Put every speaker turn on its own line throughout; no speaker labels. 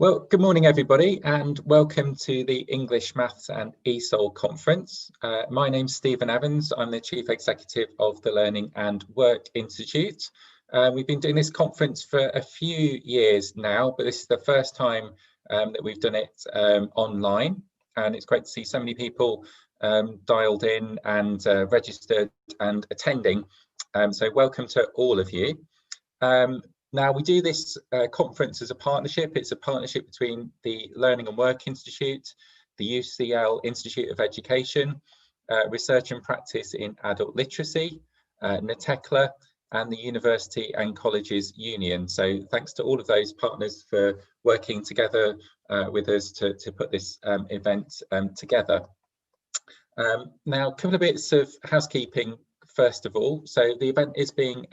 Well, good morning, everybody, and welcome to the English Maths and ESOL conference. My name's Stephen Evans. I'm the Chief Executive of the Learning and Work Institute. We've been doing this conference for a few years now, but this is the first time that we've done it online, and it's great to see so many people dialed in and registered and attending. So welcome to all of you. Now, we do this conference as a partnership. It's a partnership between the Learning and Work Institute, the UCL Institute of Education, Research and Practice in Adult Literacy, NATECLA, and the University and Colleges Union. So thanks to all of those partners for working together with us to put this event together. Now, a couple of bits of housekeeping first of all. So the event is being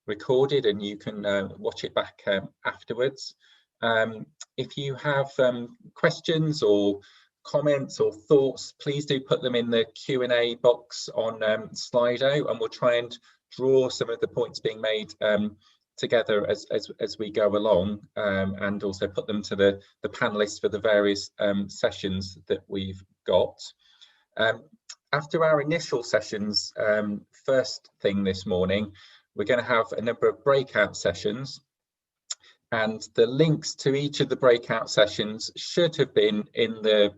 recorded and you can watch it back afterwards. If you have questions or comments or thoughts, please do put them in the Q&A box on Slido, and we'll try and draw some of the points being made together as we go along, and also put them to the panelists for the various sessions that we've got. After our initial sessions, first thing this morning, we're going to have a number of breakout sessions, and the links to each of the breakout sessions should have been in the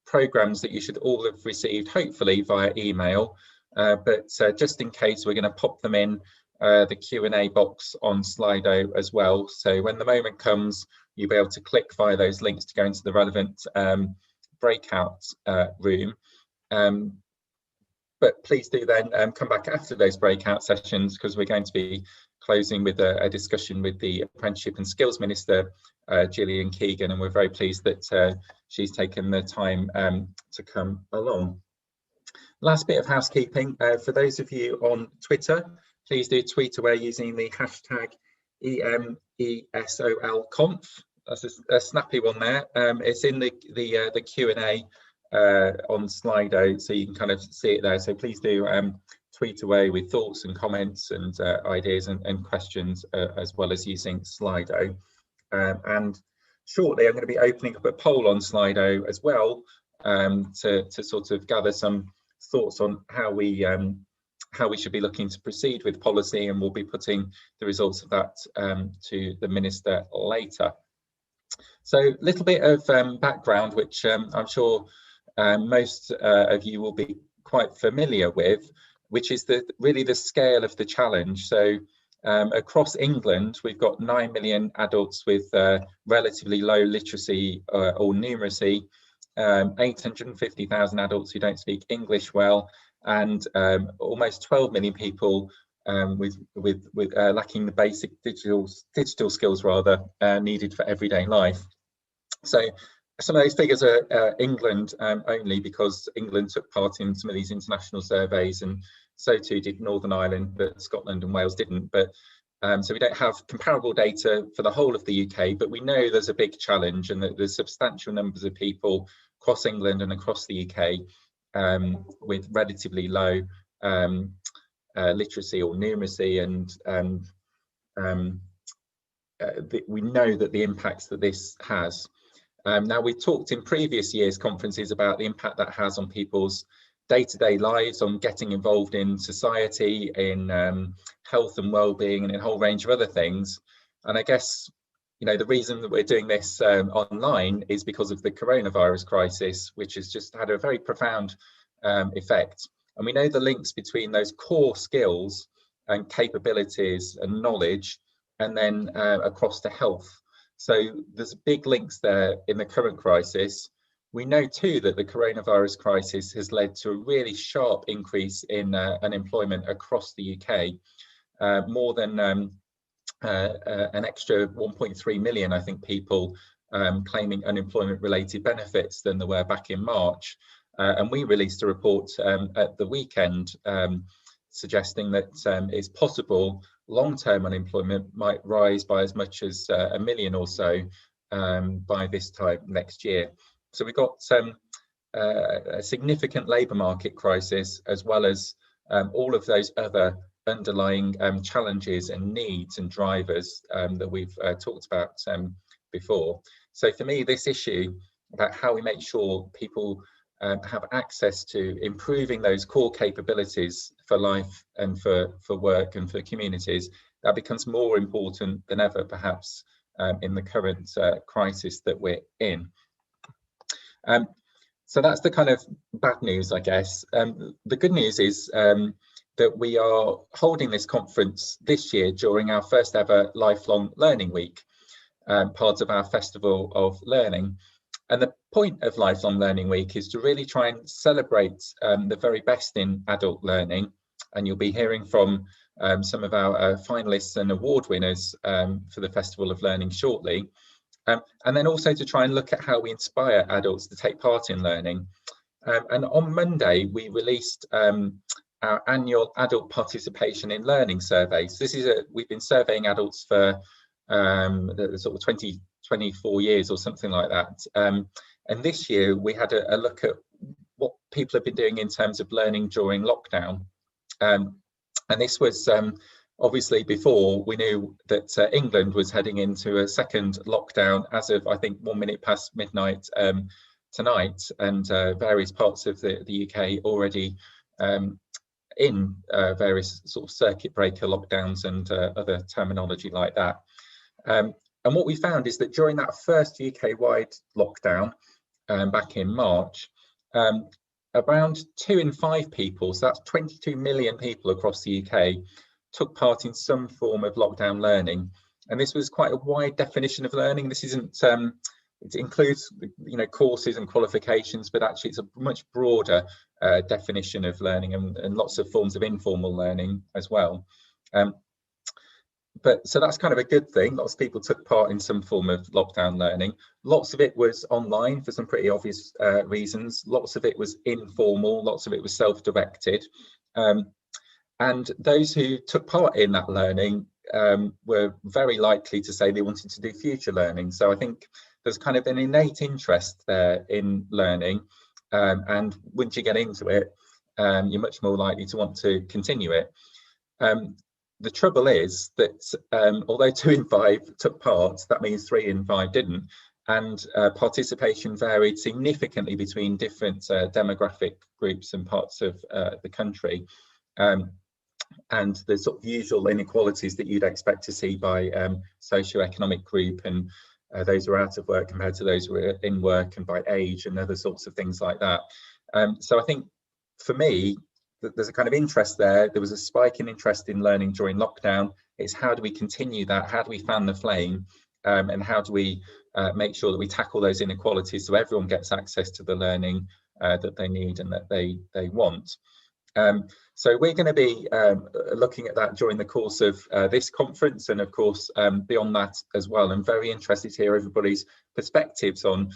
programs that you should all have received, hopefully via email, but just in case, we're going to pop them in the Q&A box on Slido as well. So when the moment comes, you'll be able to click via those links to go into the relevant breakout room. But please do then come back after those breakout sessions, because we're going to be closing with a discussion with the Apprenticeship and Skills Minister, Gillian Keegan, and we're very pleased that she's taken the time to come along. Last bit of housekeeping, for those of you on Twitter, please do tweet away using the hashtag EMESOLconf. That's a snappy one there. It's in the Q&A on Slido, so you can kind of see it there. So please do tweet away with thoughts and comments and ideas and questions, as well as using Slido. And shortly, I'm going to be opening up a poll on Slido as well, to sort of gather some thoughts on how we should be looking to proceed with policy, and we'll be putting the results of that to the Minister later. So a little bit of background, which I'm sure most of you will be quite familiar with, which is really the scale of the challenge. So across England, we've got 9 million adults with relatively low literacy or numeracy, 850,000 adults who don't speak English well, and almost 12 million people with lacking the basic digital skills rather needed for everyday life. So some of those figures are England only, because England took part in some of these international surveys, and so too did Northern Ireland, but Scotland and Wales didn't. But so we don't have comparable data for the whole of the UK, but we know there's a big challenge, and that there's substantial numbers of people across England and across the UK with relatively low literacy or numeracy, and we know that the impacts that this has. Now, we talked in previous years' conferences about the impact that has on people's day-to-day lives, on getting involved in society, in health and well-being, and in a whole range of other things. And I guess, you know, the reason that we're doing this online is because of the coronavirus crisis, which has just had a very profound effect. And we know the links between those core skills and capabilities and knowledge, and then across to health. So there's big links there in the current crisis. We know too that the coronavirus crisis has led to a really sharp increase in unemployment across the UK. More than an extra 1.3 million, I think, people claiming unemployment related benefits than there were back in March. And we released a report at the weekend suggesting that it's possible long-term unemployment might rise by as much as 1 million or so by this time next year. So we've got a significant labour market crisis, as well as all of those other underlying challenges and needs and drivers that we've talked about before. So for me, this issue about how we make sure people have access to improving those core capabilities for life and for work and for communities, that becomes more important than ever, perhaps, in the current crisis that we're in. So that's the kind of bad news, I guess. The good news is that we are holding this conference this year during our first ever Lifelong Learning Week, part of our Festival of Learning. And the point of Lifelong Learning Week is to really try and celebrate the very best in adult learning. And you'll be hearing from some of our finalists and award winners for the Festival of Learning shortly. And then also to try and look at how we inspire adults to take part in learning. And on Monday, we released our annual adult participation in learning surveys. This is we've been surveying adults for sort of 24 years or something like that. And this year we had a look at what people have been doing in terms of learning during lockdown. And this was obviously before we knew that England was heading into a second lockdown as of, I think, 1 minute past midnight tonight, and various parts of the UK already in various sort of circuit breaker lockdowns and other terminology like that. And what we found is that during that first UK-wide lockdown back in March, around 2 in 5 people, so that's 22 million people across the UK, took part in some form of lockdown learning. And this was quite a wide definition of learning. This isn't, it includes, you know, courses and qualifications, but actually it's a much broader definition of learning, and lots of forms of informal learning as well. But so that's kind of a good thing. Lots of people took part in some form of lockdown learning. Lots of it was online for some pretty obvious reasons. Lots of it was informal. Lots of it was self-directed. And those who took part in that learning were very likely to say they wanted to do future learning. So I think there's kind of an innate interest there in learning. And once you get into it, you're much more likely to want to continue it. The trouble is that although 2 in 5 took part, that means 3 in 5 didn't. And participation varied significantly between different demographic groups and parts of the country. And the sort of usual inequalities that you'd expect to see by socioeconomic group, and those who are out of work compared to those who are in work, and by age and other sorts of things like that. So I think for me, there's a kind of interest there. There was a spike in interest in learning during lockdown. It's how do we continue that? How do we fan the flame? And how do we make sure that we tackle those inequalities so everyone gets access to the learning that they need and that they want? So we're going to be looking at that during the course of this conference, and of course beyond that as well. I'm very interested to hear everybody's perspectives on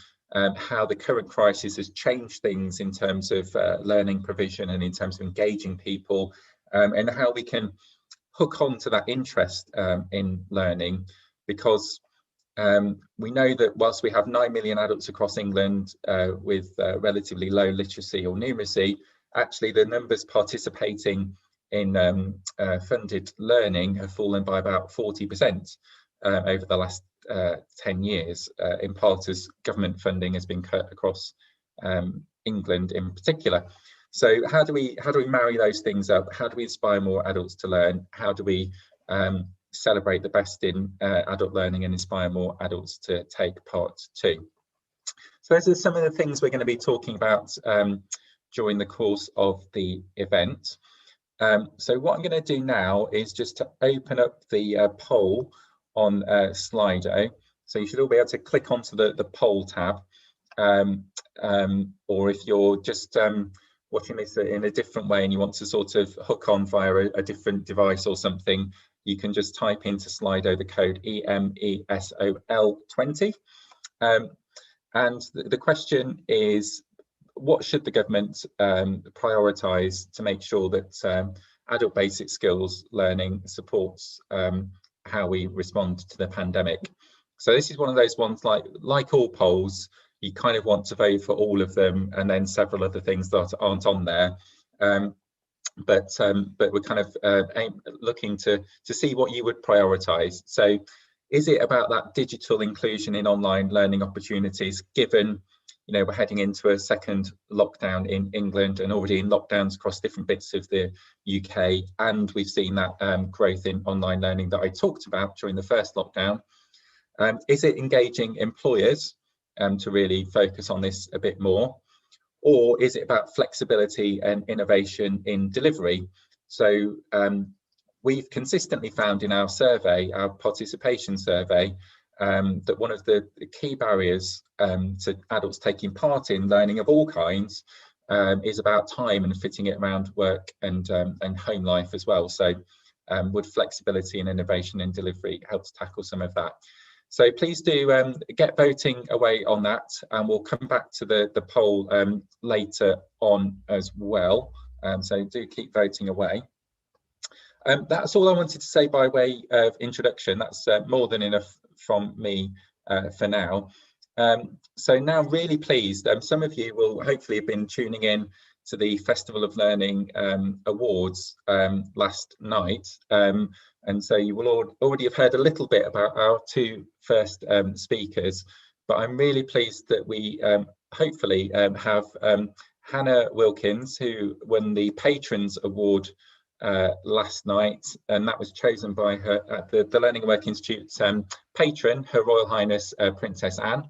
how the current crisis has changed things in terms of learning provision and in terms of engaging people, and how we can hook on to that interest in learning, because we know that whilst we have 9 million adults across England with relatively low literacy or numeracy, actually the numbers participating in funded learning have fallen by about 40% over the last 10 years, in part as government funding has been cut across England in particular. So how do we marry those things up? How do we inspire more adults to learn? How do we celebrate the best in adult learning and inspire more adults to take part too? So those are some of the things we're going to be talking about during the course of the event. So what I'm going to do now is just to open up the poll on Slido. So you should all be able to click onto the poll tab, or if you're just watching this in a different way and you want to sort of hook on via a different device or something, you can just type into Slido the code EMESOL20. And the question is, what should the government prioritise to make sure that adult basic skills learning supports how we respond to the pandemic? So this is one of those ones, like all polls, you kind of want to vote for all of them and then several other things that aren't on there. But we're kind of looking to see what you would prioritise. So is it about that digital inclusion in online learning opportunities, given, you know, we're heading into a second lockdown in England and already in lockdowns across different bits of the UK, and we've seen that growth in online learning that I talked about during the first lockdown. Is it engaging employers to really focus on this a bit more? Or is it about flexibility and innovation in delivery? So we've consistently found in our survey, our participation survey, that one of the key barriers to adults taking part in learning of all kinds is about time and fitting it around work and home life as well. So would flexibility and innovation in delivery help to tackle some of that? So please do get voting away on that, and we'll come back to the poll later on as well. So do keep voting away. That's all I wanted to say by way of introduction. That's more than enough from me for now. So now really pleased, some of you will hopefully have been tuning in to the Festival of Learning Awards last night. And so you will already have heard a little bit about our two first speakers, but I'm really pleased that we hopefully have Hannah Wilkins, who won the Patrons Award last night, and that was chosen by her the Learning and Work Institute's patron, Her Royal Highness Princess Anne,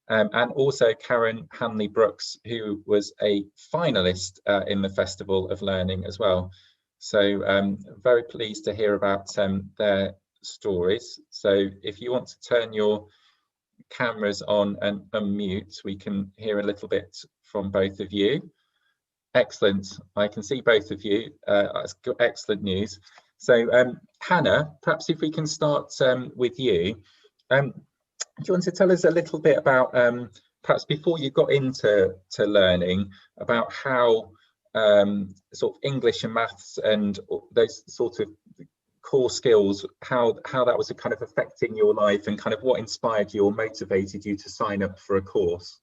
and also Karen Hanley Brooks, who was a finalist in the Festival of Learning as well. So very pleased to hear about their stories. So if you want to turn your cameras on and unmute, we can hear a little bit from both of you. Excellent, I can see both of you. That's excellent news. So Hannah, perhaps if we can start with you. Do you want to tell us a little bit about, perhaps before you got into learning, about how sort of English and maths and those sort of core skills, how that was kind of affecting your life, and kind of what inspired you or motivated you to sign up for a course?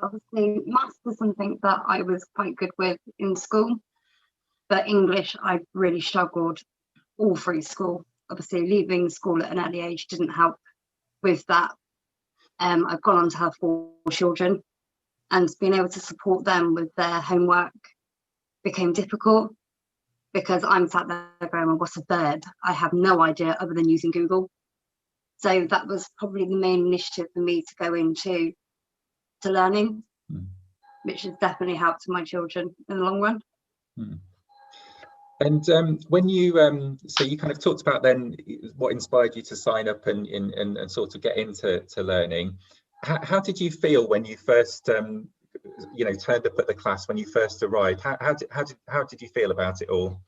Obviously, maths was something that I was quite good with in school, but English I really struggled all through school. Obviously, leaving school at an early age didn't help with that. I've gone on to have 4 children, and being able to support them with their homework became difficult, because I'm sat there going, well, what's a bird? I have no idea other than using Google. So that was probably the main initiative for me to go into learning, which has definitely helped my children in the long run.
And when you so you kind of talked about then what inspired you to sign up and sort of get into learning. How did you feel when you first you know, turned up at the class, when you first arrived? How did you feel about it all?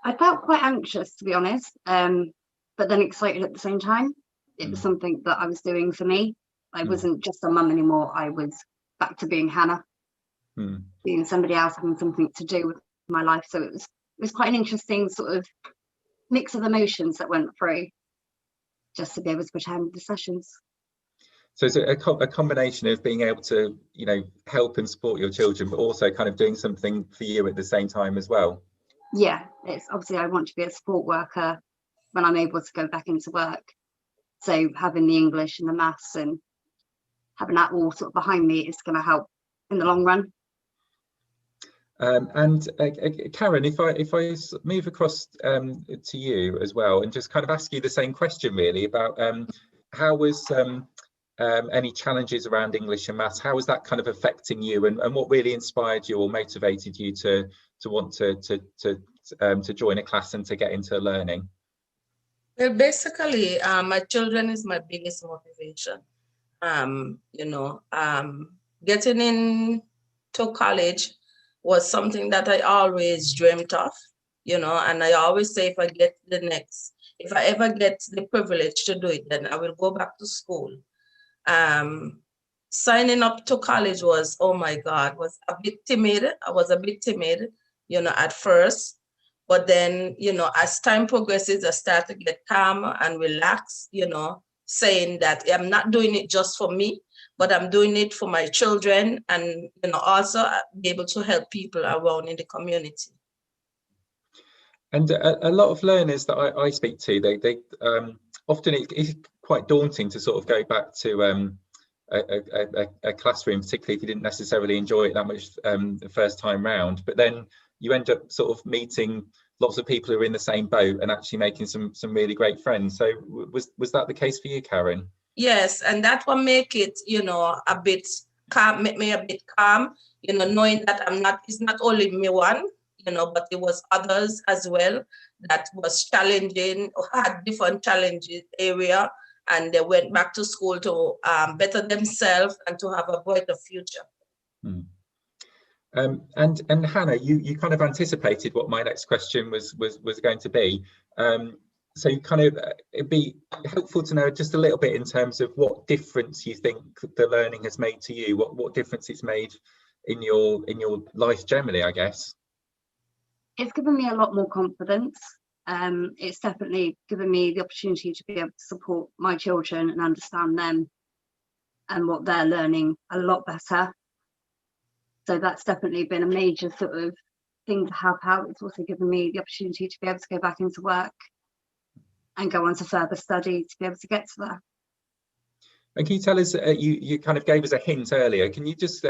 I felt quite anxious, to be honest, but then excited at the same time. It was something that I was doing for me. I wasn't just a mum anymore. I was back to being Hannah, being somebody else, having something to do with my life. So it was quite an interesting sort of mix of emotions that went through, just to be able to attend the sessions.
So is it a combination of being able to, you know, help and support your children, but also kind of doing something for you at the same time as well?
Yeah, it's obviously I want to be a support worker when I'm able to go back into work. So having the English and the maths and having that all sort of behind me is going to help in the long run.
And Karen, if I move across to you as well, and just kind of ask you the same question really about how was any challenges around English and maths, how was that kind of affecting you, and what really inspired you or motivated you to want to join a class and to get into learning?
Well, basically, my children is my biggest motivation. You know, getting into college was something that I always dreamt of, you know, and I always say if I ever get the privilege to do it, then I will go back to school. Signing up to college was, oh my God, was a bit timid. I was a bit timid, you know, at first. But then, you know, as time progresses, I start to get calmer and relaxed, you know, saying that I'm not doing it just for me, but I'm doing it for my children, and, you know, also be able to help people around in the community. And
a lot of learners that I speak to, they often it's quite daunting to sort of go back to a classroom, particularly if you didn't necessarily enjoy it that much the first time round, but then you end up sort of meeting lots of people who are in the same boat and actually making some really great friends. So was that the case for you, Karen?
Yes, and that will make it, you know, a bit calm, make me a bit calm, you know, knowing that it's not only me one, you know, but it was others as well that was challenging or had different challenges area, and they went back to school to better themselves and to have a brighter future.
Hmm. And Hannah, you kind of anticipated what my next question was going to be. So kind of it'd be helpful to know just a little bit in terms of what difference you think the learning has made to you, what difference it's made in your life generally, I guess.
It's given me a lot more confidence. It's definitely given me the opportunity to be able to support my children and understand them and what they're learning a lot better. So that's definitely been a major sort of thing to help out. It's also given me the opportunity to be able to go back into work and go on to further study to be able to get to that.
And can you tell us, you kind of gave us a hint earlier, can you just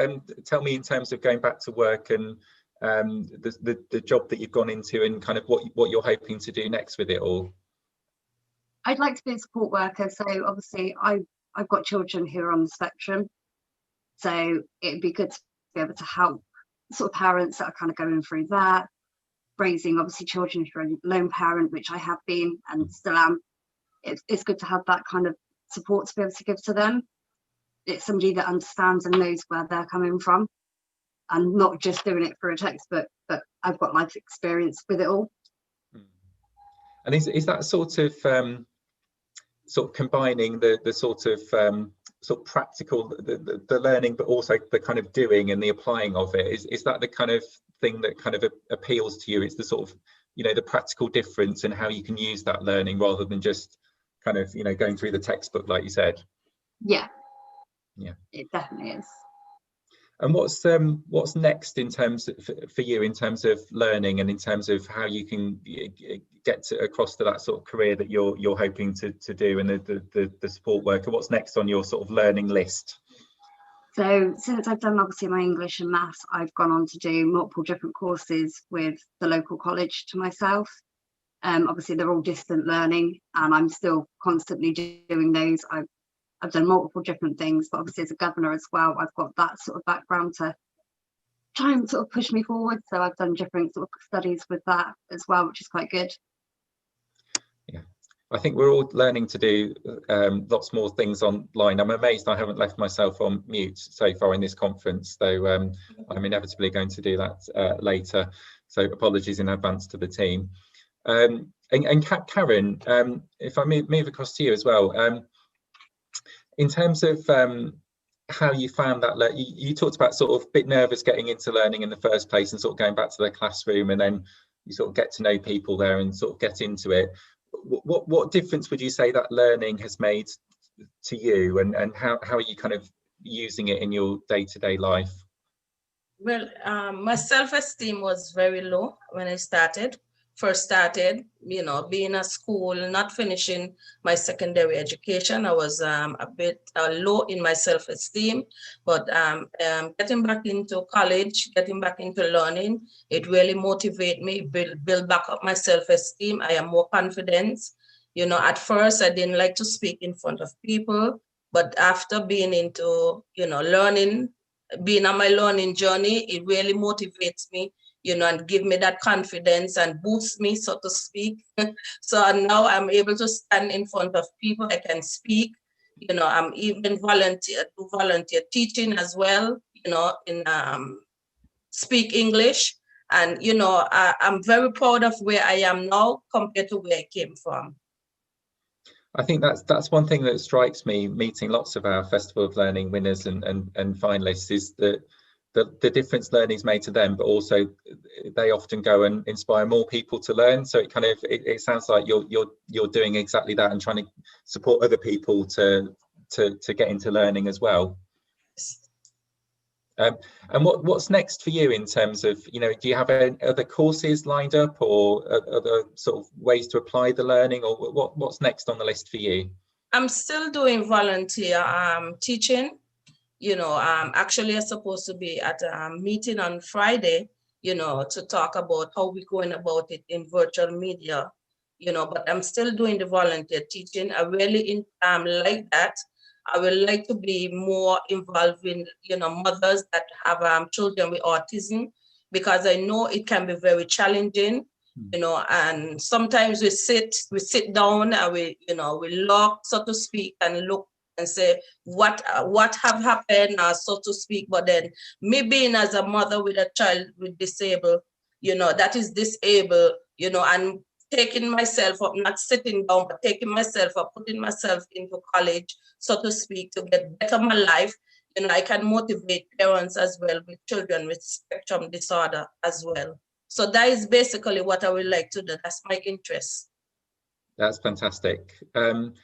tell me in terms of going back to work and the job that you've gone into and kind of what you're hoping to do next with it all?
I'd like to be a support worker. So obviously I've got children who are on the spectrum. So it'd be good to be able to help sort of parents that are kind of going through that, raising obviously children who are a lone parent, which I have been and still am. It's good to have that kind of support to be able to give to them. It's somebody that understands and knows where they're coming from and not just doing it through a textbook, but I've got life experience with it all.
And is that sort of combining the sort of practical, the learning, but also the kind of doing and the applying of it? Is that the kind of thing that kind of appeals to you? It's the sort of, you know, the practical difference and how you can use that learning rather than just kind of, you know, going through the textbook, like you said.
Yeah, it definitely is.
And what's next in terms of, for you in terms of learning and in terms of how you can get across to that sort of career that you're hoping to do, and the support worker? What's next on your sort of learning list?
So since I've done obviously my English and maths, I've gone on to do multiple different courses with the local college to myself. Obviously they're all distant learning and I'm still constantly doing those. I've done multiple different things, but obviously as a governor as well, I've got that sort of background to try and sort of push me forward. So I've done different sort of studies with that as well, which is quite good.
Yeah, I think we're all learning to do lots more things online. I'm amazed I haven't left myself on mute so far in this conference, though I'm inevitably going to do that later. So apologies in advance to the team. And Karen, if I move across to you as well, in terms of how you found that, you talked about sort of a bit nervous getting into learning in the first place and sort of going back to the classroom, and then you sort of get to know people there and sort of get into it. What difference would you say that learning has made to you, and how are you kind of using it in your day-to-day life?
Well, my self-esteem was very low when I first started, you know, being at school, not finishing my secondary education. I was a bit low in my self-esteem, but getting back into college, getting back into learning, it really motivated me, build back up my self-esteem. I am more confident. You know, at first I didn't like to speak in front of people, but after being into, you know, learning, being on my learning journey, it really motivates me, you know, and give me that confidence and boost me, so to speak. So now I'm able to stand in front of people. I can speak, you know, I'm even volunteer teaching as well, you know, in speak English. And, you know, I'm very proud of where I am now compared to where I came from.
I think that's one thing that strikes me meeting lots of our Festival of Learning winners and finalists, is that the difference learning's made to them, but also they often go and inspire more people to learn. So it kind of it sounds like you're doing exactly that and trying to support other people to get into learning as well. And what's next for you in terms of, you know, do you have other courses lined up or other sort of ways to apply the learning, or what's next on the list for you?
I'm still doing volunteer teaching. You know, actually I'm supposed to be at a meeting on Friday, you know, to talk about how we're going about it in virtual media, you know, but I'm still doing the volunteer teaching. I really like that. I would like to be more involved in, you know, mothers that have children with autism, because I know it can be very challenging, you know, and sometimes we sit down and we, you know, we look, so to speak, and look and say what have happened, so to speak. But then me being as a mother with a child with disabled, you know, that is disabled, you know, and taking myself up, not sitting down, but taking myself up, putting myself into college, so to speak, to get better my life, you know, I can motivate parents as well with children with spectrum disorder as well. So that is basically what I would like to do. That's my interest.
That's fantastic. And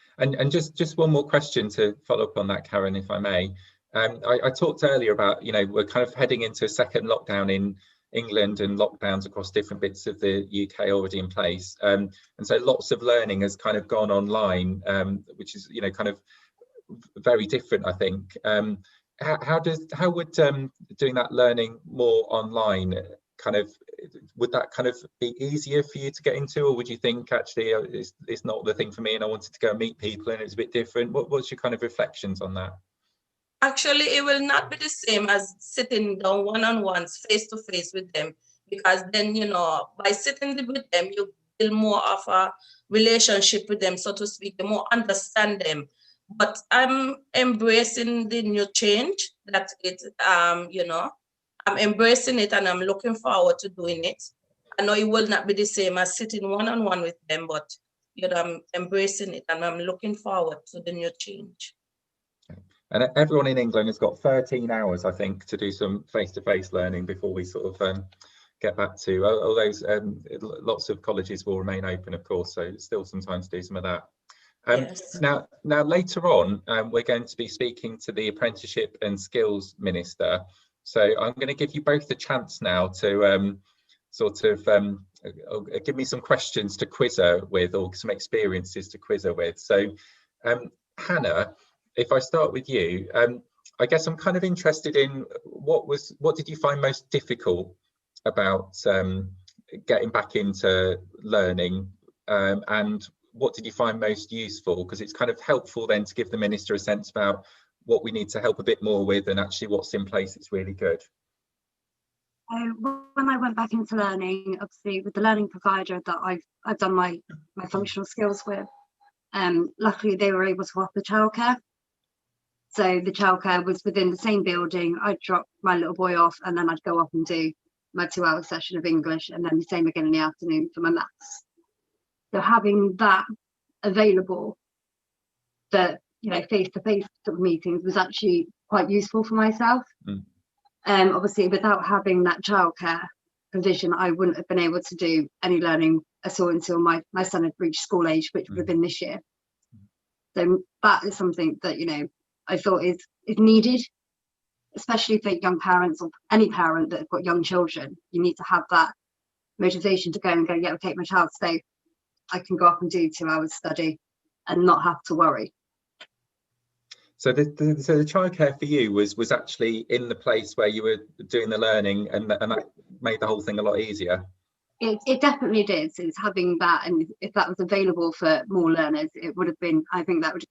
just one more question to follow up on that, Karen, if I may. I talked earlier about, you know, we're kind of heading into a second lockdown in England and lockdowns across different bits of the UK already in place. And so lots of learning has kind of gone online, which is, you know, kind of very different, I think. How would doing that learning more online kind of, would that kind of be easier for you to get into, or would you think actually it's not the thing for me and I wanted to go and meet people and it's a bit different? What's your kind of reflections on that?
Actually, it will not be the same as sitting down one-on-one, face-to-face with them, because then, you know, by sitting with them, you build more of a relationship with them, so to speak, the more understand them. But I'm embracing the new change that you know, I'm embracing it and I'm looking forward to doing it. I know it will not be the same as sitting one-on-one with them, but, you know, I'm embracing it and I'm looking forward to the new change.
And everyone in England has got 13 hours, I think, to do some face-to-face learning before we sort of get back to, although lots of colleges will remain open, of course, so still some time to do some of that.
Yes.
Now later on, we're going to be speaking to the Apprenticeship and Skills Minister. So I'm going to give you both the chance now to sort of give me some questions to quiz her with, or some experiences to quiz her with. So Hannah, if I start with you, I guess I'm kind of interested in what did you find most difficult about getting back into learning, and what did you find most useful? Because it's kind of helpful then to give the minister a sense about what we need to help a bit more with, and actually what's in place that's really good.
When I went back into learning, obviously with the learning provider that I've done my functional skills with, luckily they were able to offer childcare. So the childcare was within the same building. I'd drop my little boy off and then I'd go off and do my 2-hour session of English, and then the same again in the afternoon for my maths. So having that available, that, you know, face-to-face sort of meetings was actually quite useful for myself. Obviously without having that childcare provision, I wouldn't have been able to do any learning at all until my son had reached school age, which would have been this year. So that is something that, you know, I thought is needed, especially for young parents or any parent that have got young children. You need to have that motivation to go and go, yeah, okay, my child today, I can go up and do 2 hours study and not have to worry.
So the childcare for you was actually in the place where you were doing the learning, and that made the whole thing a lot easier.
It definitely did. It's having that, and if that was available for more learners, it would have been, I think that would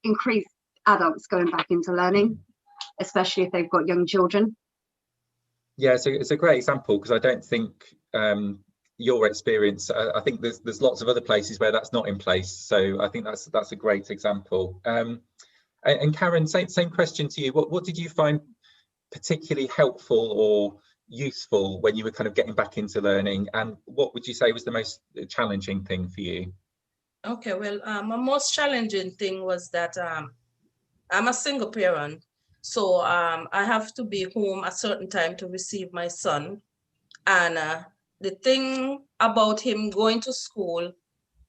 increase adults going back into learning, especially if they've got young children. Yeah,
so it's a great example, because I don't think your experience, I think there's lots of other places where that's not in place. So I think that's a great example. And Karen, same question to you. What did you find particularly helpful or useful when you were kind of getting back into learning, and what would you say was the most challenging thing for you?
Okay, well, my most challenging thing was that I'm a single parent, so I have to be home a certain time to receive my son. And the thing about him going to school,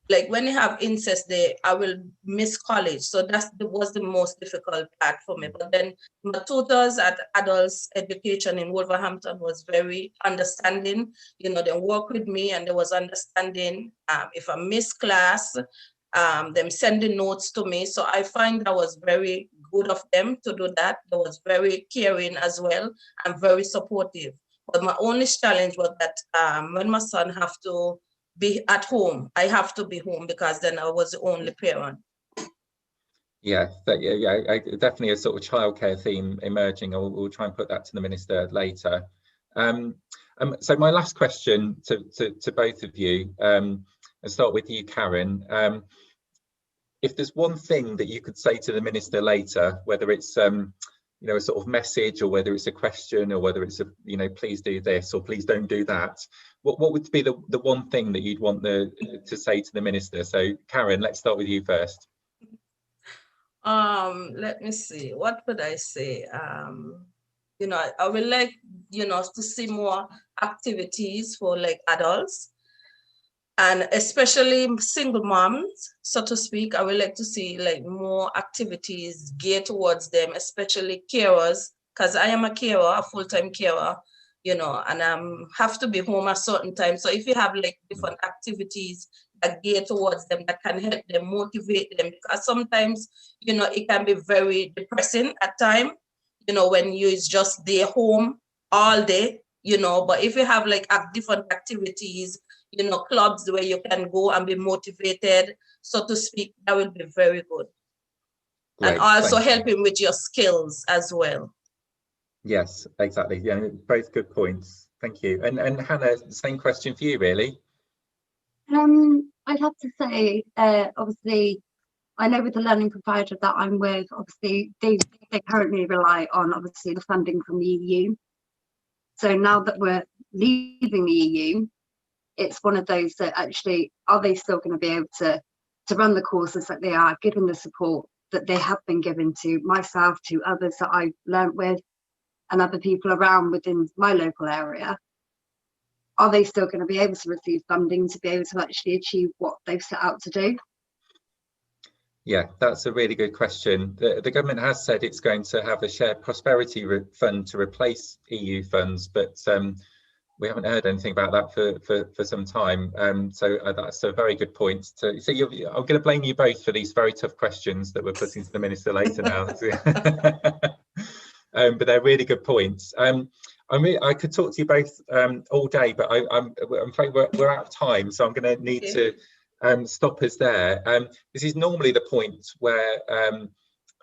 like when you have incest, I will miss college. So was the most difficult part for me. But then my tutors at adults education in Wolverhampton was very understanding. You know, they work with me and there was understanding. If I miss class, them sending notes to me. So I find that was very good of them to do that. They was very caring as well and very supportive. But my only challenge was that when my son have to be at home, I have to be home because then I was the only parent.
Yeah, definitely a sort of childcare theme emerging. We'll try and put that to the Minister later. So my last question to both of you, I'll start with you, Karen. If there's one thing that you could say to the Minister later, whether it's you know, a sort of message, or whether it's a question, or whether it's a, you know, please do this or please don't do that, what would be the one thing that you'd want to say to the Minister? So Karen, let's start with you first.
Let me see, what would I say? You know, I would like, you know, to see more activities for like adults, and especially single moms, so to speak. I would like to see like more activities geared towards them, especially carers, because I am a carer, a full-time carer, you know, and have to be home at certain times. So if you have like different activities that gear towards them, that can help them, motivate them, because sometimes, you know, it can be very depressing at times, you know, when you is just there home all day, you know. But if you have like different activities, you know, clubs where you can go and be motivated, so to speak, that will be very good. Great, and also helping with your skills as well.
Yes, exactly. Yeah, both good points. Thank you. And Hannah, same question for you, really.
I'd have to say, obviously, I know with the learning provider that I'm with, obviously, they currently rely on, obviously, the funding from the EU. So now that we're leaving the EU, it's one of those that actually, are they still going to be able to run the courses that they are, given the support that they have been given to myself, to others that I've learnt with, and other people around within my local area? Are they still going to be able to receive funding to be able to actually achieve what they've set out to do?
Yeah, that's a really good question. The government has said it's going to have a shared prosperity fund to replace EU funds, but we haven't heard anything about that for some time. So that's a very good point. So I'm going to blame you both for these very tough questions that we're putting to the Minister later now. But they're really good points. I could talk to you both all day, but I'm afraid we're out of time, so I'm going to need to stop us there. This is normally the point where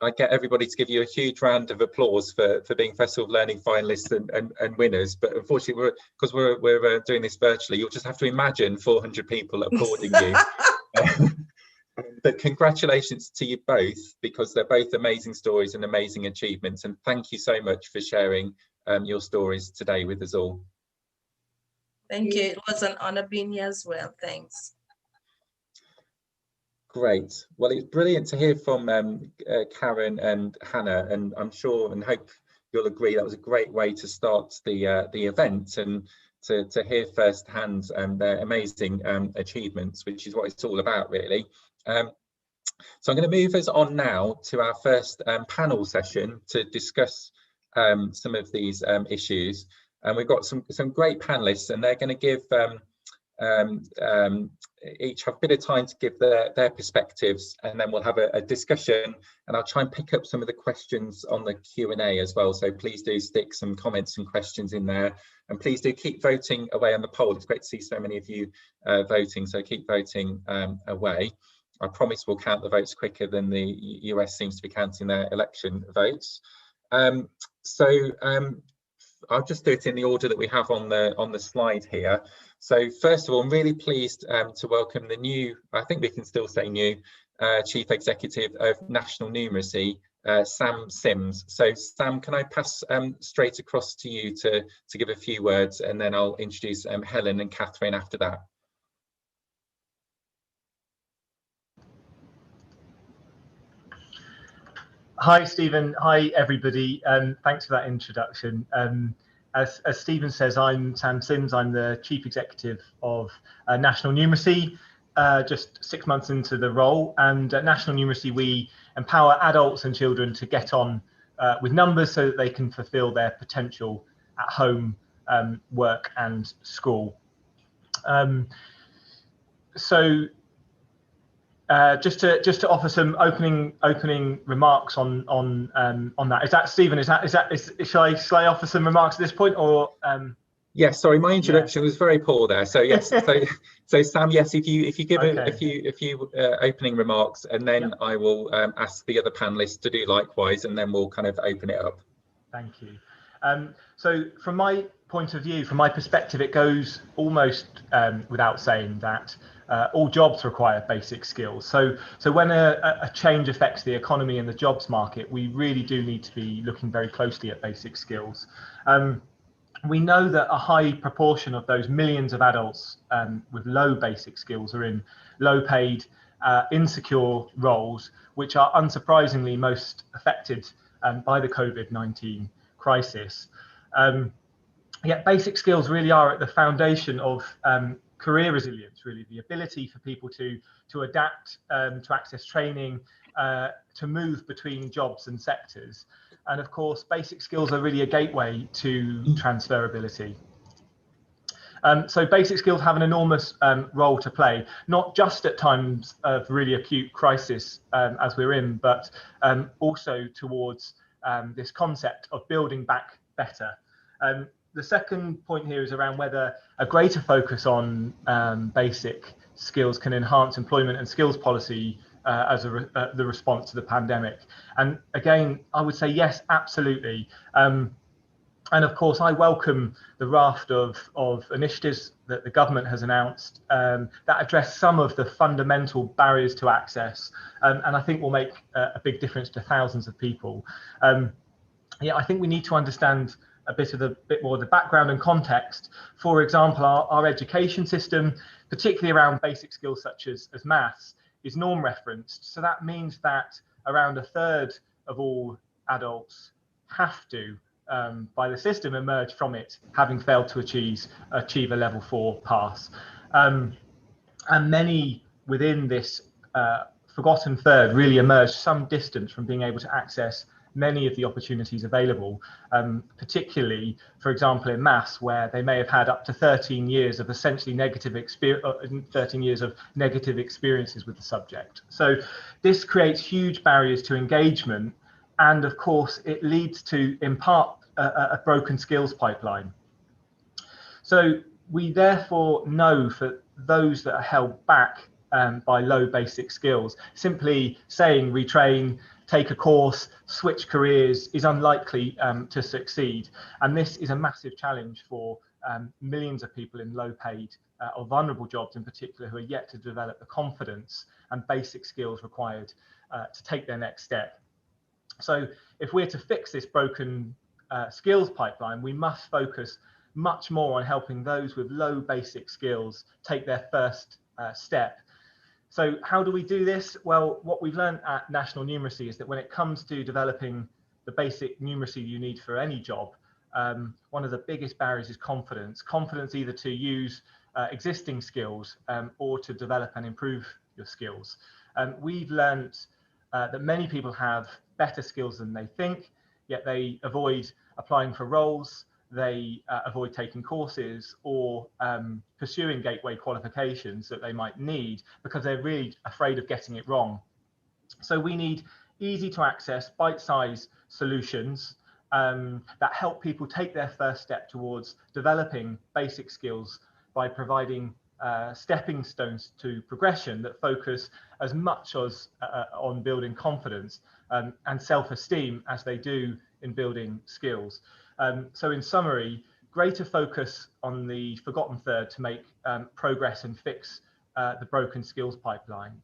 I get everybody to give you a huge round of applause for being Festival of Learning finalists and winners, but unfortunately, because we're doing this virtually, you'll just have to imagine 400 people applauding you. But congratulations to you both, because they're both amazing stories and amazing achievements, and thank you so much for sharing your stories today with us all.
Thank you. It was an honor being here as well. Thanks.
Great. Well, it's brilliant to hear from Karen and Hannah, and I'm sure and hope you'll agree that was a great way to start the event, and to hear firsthand their amazing achievements, which is what it's all about, really. So I'm going to move us on now to our first panel session to discuss some of these issues, and we've got some great panelists, and they're going to give each have a bit of time to give their perspectives, and then we'll have a discussion, and I'll try and pick up some of the questions on the Q&A as well. So please do stick some comments and questions in there, and please do keep voting away on the poll. It's great to see so many of you voting, so keep voting away. I promise we'll count the votes quicker than the US seems to be counting their election votes. I'll just do it in the order that we have on the slide here. So first of all, I'm really pleased to welcome the new, I think we can still say new, Chief Executive of National Numeracy, Sam Sims. So Sam, can I pass straight across to you to give a few words, and then I'll introduce Helen and Catherine after that.
Hi, Stephen. Hi, everybody. Thanks for that introduction. As Stephen says, I'm Sam Sims. I'm the Chief Executive of National Numeracy. just 6 months into the role, and at National Numeracy we empower adults and children to get on with numbers so that they can fulfill their potential at home, work and school. Just to offer some opening remarks on that. Is that Stephen? Shall I offer some remarks at this point, or?
Yes, sorry, my introduction was very poor there. So yes, so Sam, yes, if you give a few opening remarks, and then I will ask the other panelists to do likewise, and then we'll kind of open it up.
Thank you. So from my point of view, from my perspective, it goes almost without saying that all jobs require basic skills. So when a change affects the economy and the jobs market, we really do need to be looking very closely at basic skills. We know that a high proportion of those millions of adults with low basic skills are in low paid, insecure roles, which are unsurprisingly most affected by the COVID-19 crisis. Yet basic skills really are at the foundation of career resilience, really, the ability for people to adapt, to access training, to move between jobs and sectors. And of course, basic skills are really a gateway to transferability. So basic skills have an enormous role to play, not just at times of really acute crisis as we're in, but also towards this concept of building back better. The second point here is around whether a greater focus on basic skills can enhance employment and skills policy as the response to the pandemic. And again, I would say yes, absolutely. And of course, I welcome the raft of initiatives that the government has announced that address some of the fundamental barriers to access, and I think will make a big difference to thousands of people. Yeah, I think we need to understand a bit more of the background and context. For example, our education system, particularly around basic skills such as maths, is norm referenced. So that means that around 1/3 of all adults have to, by the system, emerge from it having failed to achieve a level 4 pass. And many within this forgotten third really emerge some distance from being able to access many of the opportunities available, particularly, for example, in maths, where they may have had up to 13 years of essentially negative experiences with the subject. So this creates huge barriers to engagement, and of course, it leads to, in part, a broken skills pipeline. So we therefore know for those that are held back by low basic skills, simply saying retrain, take a course, switch careers is unlikely to succeed. And this is a massive challenge for millions of people in low paid or vulnerable jobs in particular, who are yet to develop the confidence and basic skills required to take their next step. So if we're to fix this broken skills pipeline, we must focus much more on helping those with low basic skills take their first step. So how do we do this? Well, what we've learned at National Numeracy is that when it comes to developing the basic numeracy you need for any job, one of the biggest barriers is confidence. Confidence either to use existing skills or to develop and improve your skills. We've learned that many people have better skills than they think, yet they avoid applying for roles, they avoid taking courses or pursuing gateway qualifications that they might need because they're really afraid of getting it wrong. So we need easy to access, bite-sized solutions that help people take their first step towards developing basic skills by providing stepping stones to progression that focus as much as on building confidence and self-esteem as they do in building skills. So in summary, greater focus on the forgotten third to make progress and fix the broken skills pipeline.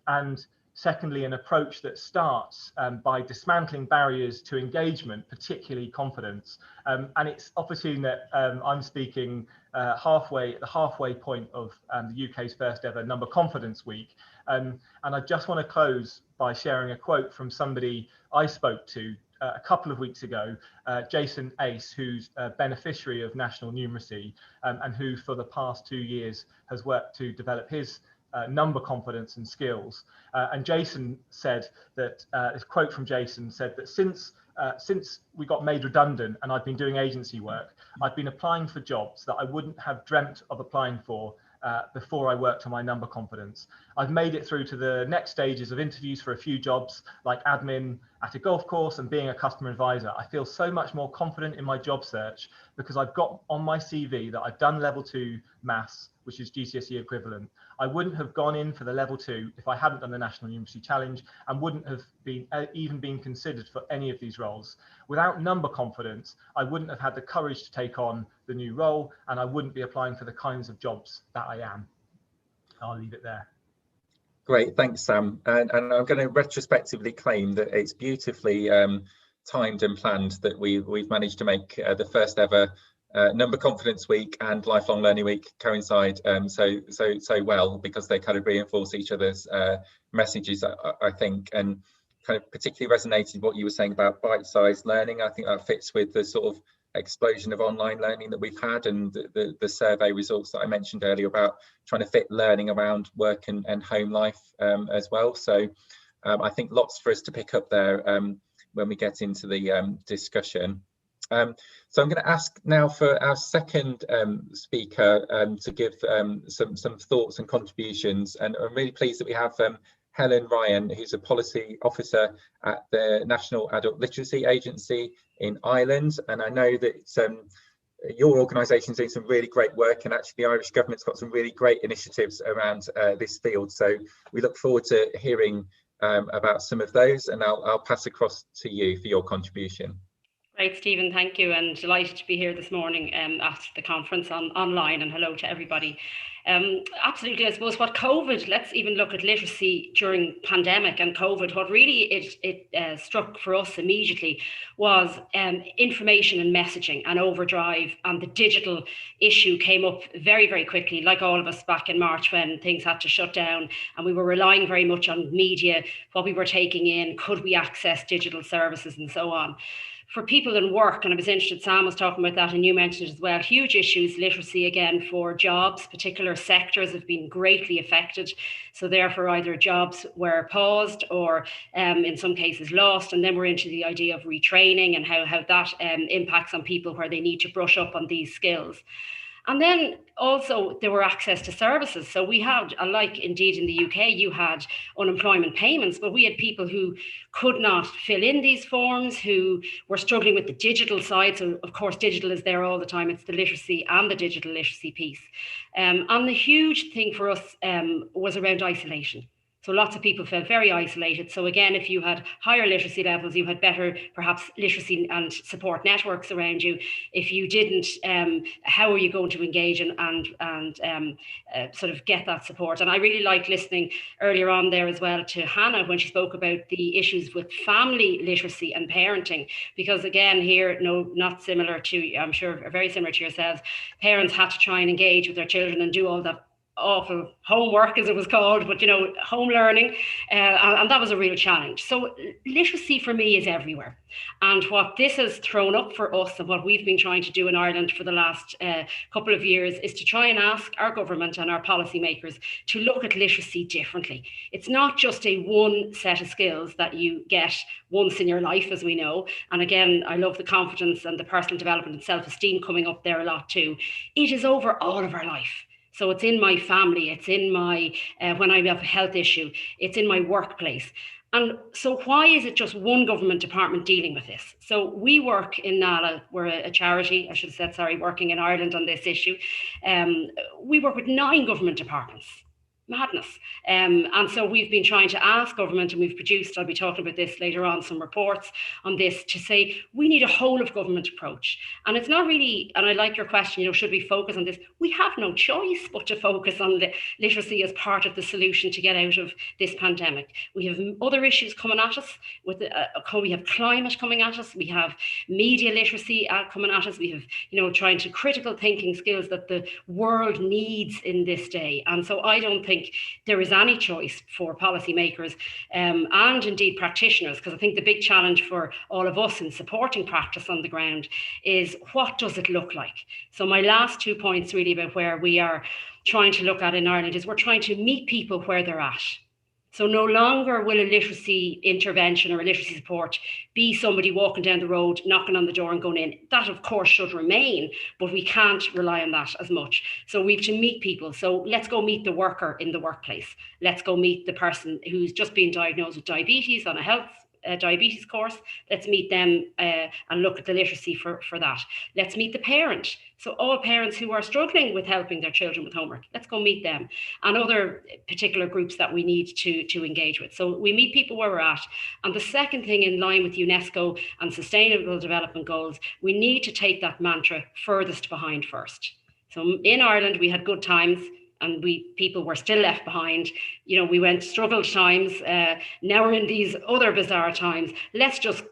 And secondly, an approach that starts by dismantling barriers to engagement, particularly confidence. And it's opportune that I'm speaking at the halfway point of the UK's first ever Number Confidence Week. And I just want to close by sharing a quote from somebody I spoke to a couple of weeks ago, Jason Ace, who's a beneficiary of National Numeracy and who for the past 2 years has worked to develop his number confidence and skills. And Jason said that, this quote from Jason said that since we got made redundant and I've been doing agency work, I've been applying for jobs that I wouldn't have dreamt of applying for before I worked on my number confidence. I've made it through to the next stages of interviews for a few jobs like admin at a golf course and being a customer advisor. I feel so much more confident in my job search because I've got on my CV that I've done level 2 maths, which is GCSE equivalent. I wouldn't have gone in for the level 2 if I hadn't done the National Numeracy Challenge and wouldn't have been even been considered for any of these roles. Without number confidence, I wouldn't have had the courage to take on the new role and I wouldn't be applying for the kinds of jobs that I am. I'll leave it there.
Great, thanks, Sam. And I'm going to retrospectively claim that it's beautifully timed and planned that we've managed to make the first ever Number Confidence Week and Lifelong Learning Week coincide so well, because they kind of reinforce each other's messages, I think, and kind of particularly resonated what you were saying about bite-sized learning. I think that fits with the sort of explosion of online learning that we've had, and the survey results that I mentioned earlier about trying to fit learning around work and home life as well. So I think lots for us to pick up there when we get into the discussion. So I'm going to ask now for our second speaker to give some thoughts and contributions, and I'm really pleased that we have Helen Ryan, who's a policy officer at the National Adult Literacy Agency in Ireland. And I know that your organisation is doing some really great work, and actually the Irish government's got some really great initiatives around this field. So we look forward to hearing about some of those, and I'll pass across to you for your contribution.
Great, Stephen, thank you, and delighted to be here this morning at the conference online, and hello to everybody. Absolutely, I suppose what COVID, let's even look at literacy during pandemic and COVID, what really it struck for us immediately was information and messaging and overdrive, and the digital issue came up very, very quickly, like all of us back in March when things had to shut down and we were relying very much on media, what we were taking in, could we access digital services and so on. For people in work, and I was interested, Sam was talking about that and you mentioned it as well, huge issues, literacy again for jobs, particular sectors have been greatly affected. So therefore either jobs were paused or in some cases lost. And then we're into the idea of retraining and how that impacts on people where they need to brush up on these skills. And then also there were access to services. So we had, like indeed in the UK, you had unemployment payments, but we had people who could not fill in these forms, who were struggling with the digital side. So of course, digital is there all the time. It's the literacy and the digital literacy piece. And the huge thing for us was around isolation. So lots of people felt very isolated. So again, if you had higher literacy levels, you had better perhaps literacy and support networks around you. If you didn't, how are you going to engage and sort of get that support? And I really liked listening earlier on there as well to Hannah when she spoke about the issues with family literacy and parenting, because again here, no, not similar to, I'm sure very similar to yourselves, parents had to try and engage with their children and do all that awful homework, as it was called, but you know, home learning, and that was a real challenge. So literacy for me is everywhere, and what this has thrown up for us and what we've been trying to do in Ireland for the last couple of years is to try and ask our government and our policymakers to look at literacy differently. It's not just a one set of skills that you get once in your life, as we know, and again, I love the confidence and the personal development and self-esteem coming up there a lot too. It is over all of our life. So it's in my family, it's in my, when I have a health issue, it's in my workplace. And so why is it just one government department dealing with this? So we work in NALA, we're a charity, I should have said, sorry, working in Ireland on this issue. We work with 9 government departments. Madness. And so we've been trying to ask government, and we've produced, I'll be talking about this later on, some reports on this, to say we need a whole of government approach. And it's not really, and I like your question, you know, should we focus on this? We have no choice but to focus on literacy as part of the solution to get out of this pandemic. We have other issues coming at us, with we have climate coming at us, we have media literacy coming at us, we have, you know, trying to critical thinking skills that the world needs in this day. And so I don't think there is any choice for policymakers and indeed practitioners, because I think the big challenge for all of us in supporting practice on the ground is, what does it look like? So my last 2 points really about where we are trying to look at in Ireland is we're trying to meet people where they're at. So no longer will a literacy intervention or a literacy support be somebody walking down the road, knocking on the door and going in. That, of course, should remain, but we can't rely on that as much. So we have to meet people. So let's go meet the worker in the workplace. Let's go meet the person who's just been diagnosed with diabetes on a health diabetes course. Let's meet them and look at the literacy for that. Let's meet the parent. So all parents who are struggling with helping their children with homework, let's go meet them, and other particular groups that we need to engage with. So we meet people where we're at. And the second thing, in line with UNESCO and Sustainable Development Goals, we need to take that mantra furthest behind first. So in Ireland, we had good times, and people were still left behind. You know, we went struggled times. Now we're in these other bizarre times. Let's just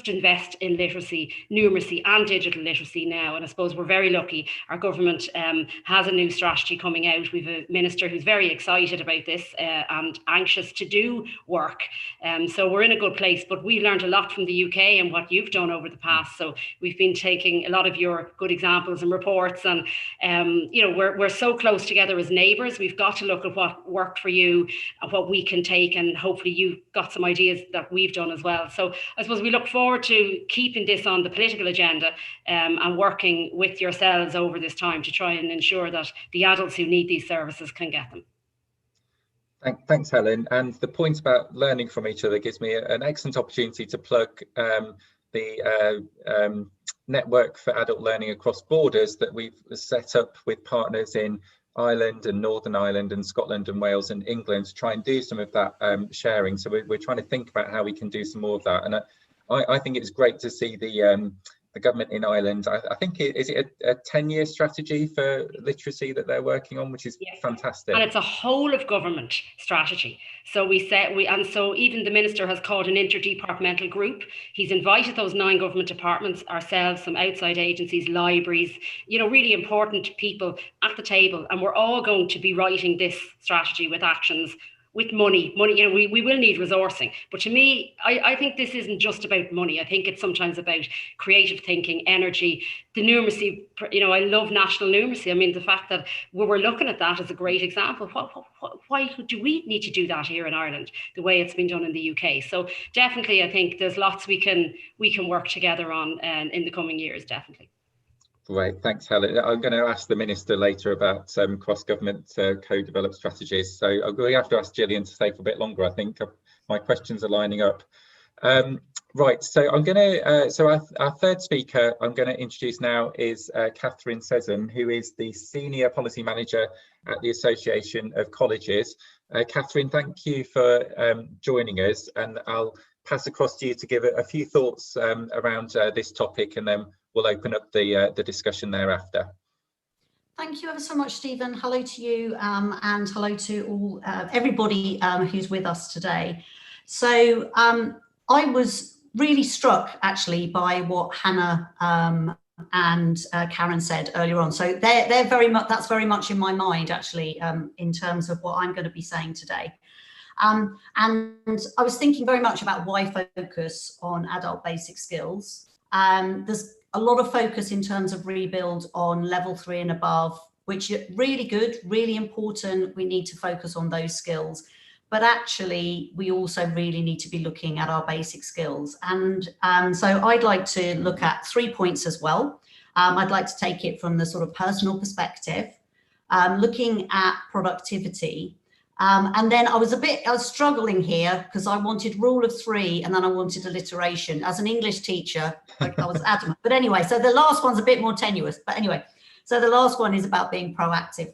invest in literacy, numeracy and digital literacy now. And I suppose we're very lucky. Our government has a new strategy coming out. We've a minister who's very excited about this and anxious to do work. So we're in a good place, but we learned a lot from the UK and what you've done over the past. So we've been taking a lot of your good examples and reports, and you know, we're so close together as neighbours. We've got to look at what worked for you and what we can take, and hopefully you've got some ideas that we've done as well. So I suppose we look forward to keeping this on the political agenda and working with yourselves over this time to try and ensure that the adults who need these services can get them.
Thanks, Helen. And the point about learning from each other gives me an excellent opportunity to plug the network for adult learning across borders that we've set up with partners in Ireland and Northern Ireland and Scotland and Wales and England to try and do some of that sharing. So we're trying to think about how we can do some more of that. And I think it's great to see the government in Ireland. I think is it a 10-year strategy for literacy that they're working on, which is fantastic.
And it's a whole of government strategy. So and so even the minister has called an interdepartmental group. He's invited those 9 government departments, ourselves, some outside agencies, libraries, you know, really important people at the table. And we're all going to be writing this strategy with actions, with money, you know, we will need resourcing. But to me, I think this isn't just about money. I think it's sometimes about creative thinking, energy, the numeracy. You know, I love national numeracy. I mean, the fact that we're looking at that as a great example. Why do we need to do that here in Ireland, the way it's been done in the UK? So definitely, I think there's lots we can work together on in the coming years, definitely.
Great, thanks, Helen. I'm going to ask the Minister later about cross-government co-developed strategies. So I'm going to have to ask Gillian to stay for a bit longer. I think my questions are lining up. Right, so I'm going to, so our third speaker I'm going to introduce now is Catherine Sezon, who is the Senior Policy Manager at the Association of Colleges. Catherine, thank you for joining us, and I'll pass across to you to give a few thoughts around this topic, and then we'll open up the discussion thereafter.
Thank you ever so much, Stephen. Hello to you, and hello to all everybody who's with us today. So I was really struck actually by what Hannah and Karen said earlier on. So they're very much, that's very much in my mind actually, in terms of what I'm going to be saying today. And I was thinking very much about why focus on adult basic skills. There's a lot of focus in terms of rebuild on level 3 and above, which are really good, really important. We need to focus on those skills. But actually, we also really need to be looking at our basic skills. And so I'd like to look at 3 points as well. I'd like to take it from the sort of personal perspective, looking at productivity. And then I was struggling here because I wanted rule of 3 and then I wanted alliteration. As an English teacher, I was adamant. But anyway, so the last one's a bit more tenuous. But anyway, so the last one is about being proactive.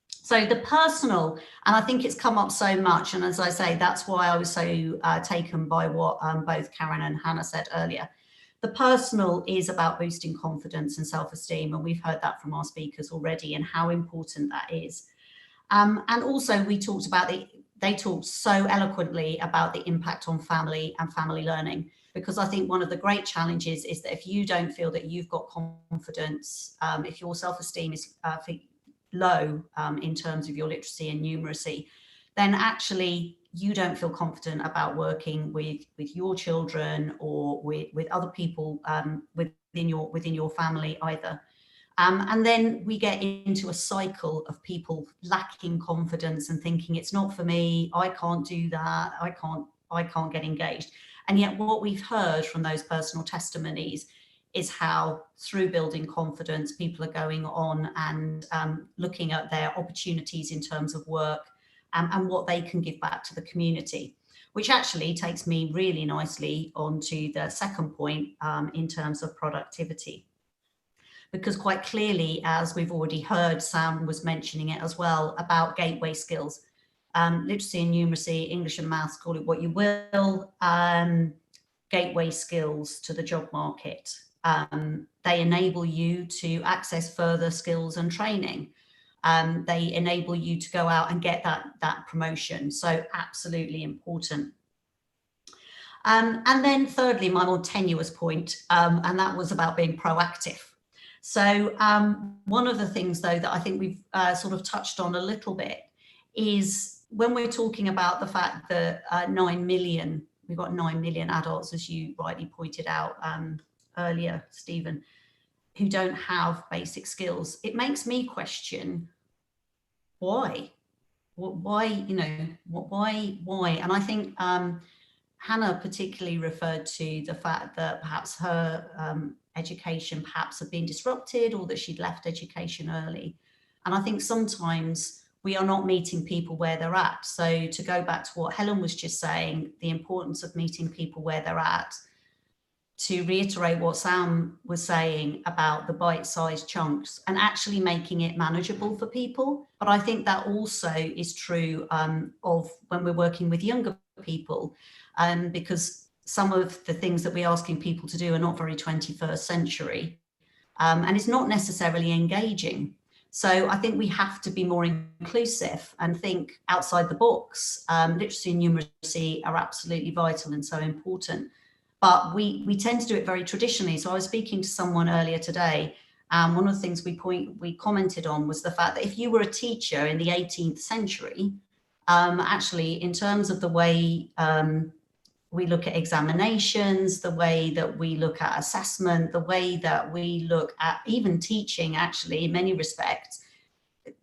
So the personal, and I think it's come up so much. And as I say, that's why I was so taken by what both Karen and Hannah said earlier. The personal is about boosting confidence and self-esteem. And we've heard that from our speakers already and how important that is. And also we talked about they talked so eloquently about the impact on family and family learning, because I think one of the great challenges is that if you don't feel that you've got confidence, if your self-esteem is low in terms of your literacy and numeracy, then actually you don't feel confident about working with your children or with other people within your family either. And then we get into a cycle of people lacking confidence and thinking it's not for me, I can't do that, I can't get engaged. And yet what we've heard from those personal testimonies is how through building confidence, people are going on and looking at their opportunities in terms of work and what they can give back to the community, which actually takes me really nicely onto the second point in terms of productivity. Because quite clearly, as we've already heard, Sam was mentioning it as well, about gateway skills. Literacy and numeracy, English and maths, call it what you will, gateway skills to the job market. They enable you to access further skills and training. They enable you to go out and get that promotion. So absolutely important. And then thirdly, my more tenuous point, and that was about being proactive. So one of the things, though, that I think we've sort of touched on a little bit is when we're talking about the fact that 9 million, we've got 9 million adults, as you rightly pointed out earlier, Stephen, who don't have basic skills. It makes me question why? Why, you know, why? And I think Hannah particularly referred to the fact that perhaps her education perhaps had been disrupted, or that she'd left education early. And I think sometimes we are not meeting people where they're at. So to go back to what Helen was just saying, the importance of meeting people where they're at, to reiterate what Sam was saying about the bite-sized chunks and actually making it manageable for people. But I think that also is true of when we're working with younger people, because some of the things that we're asking people to do are not very 21st century, and it's not necessarily engaging. So I think we have to be more inclusive and think outside the box. Literacy and numeracy are absolutely vital and so important, but we tend to do it very traditionally. So I was speaking to someone earlier today, and one of the things we commented on was the fact that if you were a teacher in the 18th century, actually in terms of the way we look at examinations, the way that we look at assessment, the way that we look at even teaching, actually, in many respects,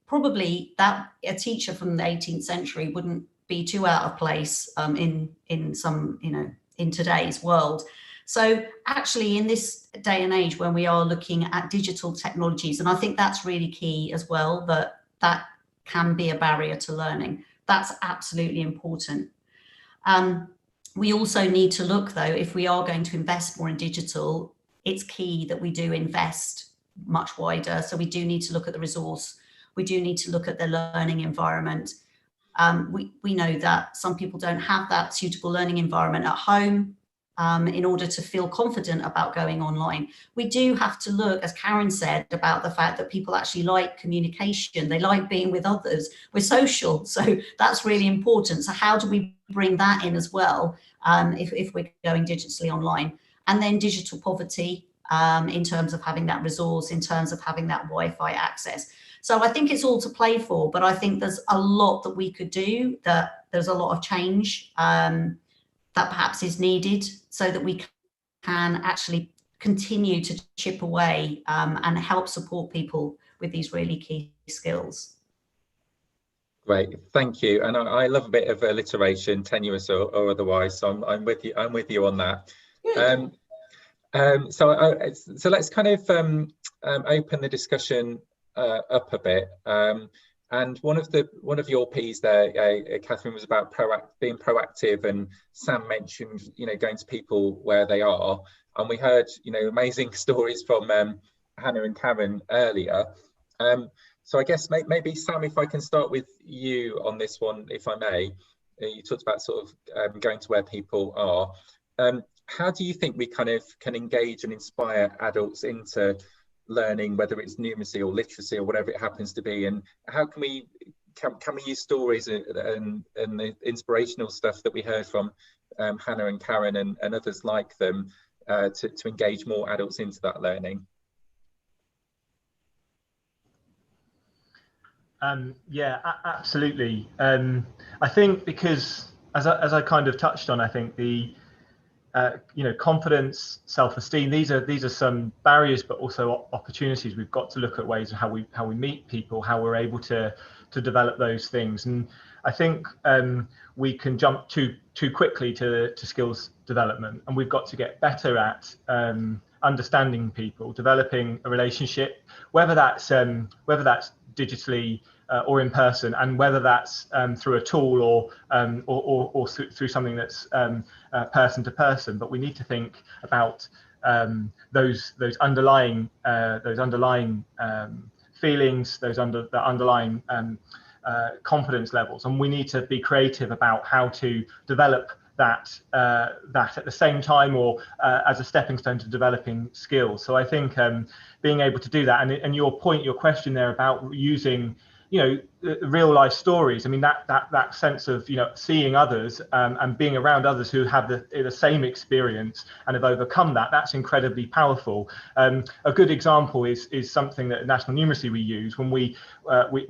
probably that a teacher from the 18th century wouldn't be too out of place in some, you know, in today's world. So actually in this day and age when we are looking at digital technologies, and I think that's really key as well, that can be a barrier to learning. That's absolutely important. We also need to look, though, if we are going to invest more in digital, it's key that we do invest much wider. So we do need to look at the resource. We do need to look at the learning environment. We know that some people don't have that suitable learning environment at home in order to feel confident about going online. We do have to look, as Karen said, about the fact that people actually like communication. They like being with others. We're social, so that's really important. So how do we bring that in as well if we're going digitally online? And then digital poverty in terms of having that resource, in terms of having that Wi-Fi access. So I think it's all to play for, but I think there's a lot that we could do, that there's a lot of change that perhaps is needed so that we can actually continue to chip away and help support people with these really key skills.
Great, thank you. And I love a bit of alliteration, tenuous or otherwise. So I'm with you. I'm with you on that. So let's kind of open the discussion up a bit. And one of your P's there, Catherine, was about being proactive, and Sam mentioned, you know, going to people where they are. And we heard, you know, amazing stories from Hannah and Karen earlier. So I guess maybe Sam, if I can start with you on this one, if I may. You talked about sort of going to where people are. How do you think we kind of can engage and inspire adults into learning, whether it's numeracy or literacy or whatever it happens to be, and how can we use stories and the inspirational stuff that we heard from Hannah and Karen and others like them to engage more adults into that learning?
Yeah, absolutely. I think because as I kind of touched on, I think the confidence, self-esteem. These are some barriers, but also opportunities. We've got to look at ways of how we meet people, how we're able to develop those things. And I think we can jump too quickly to skills development, and we've got to get better at understanding people, developing a relationship, whether that's digitally or in person, and whether that's through a tool or through something that's person to person. But we need to think about those underlying feelings, those underlying confidence levels, and we need to be creative about how to develop that at the same time, or as a stepping stone to developing skills. So I think being able to do that, and your question there about using real life stories. I mean, that sense of seeing others and being around others who have the same experience and have overcome that. That's incredibly powerful. A good example is something that at National Numeracy we use when we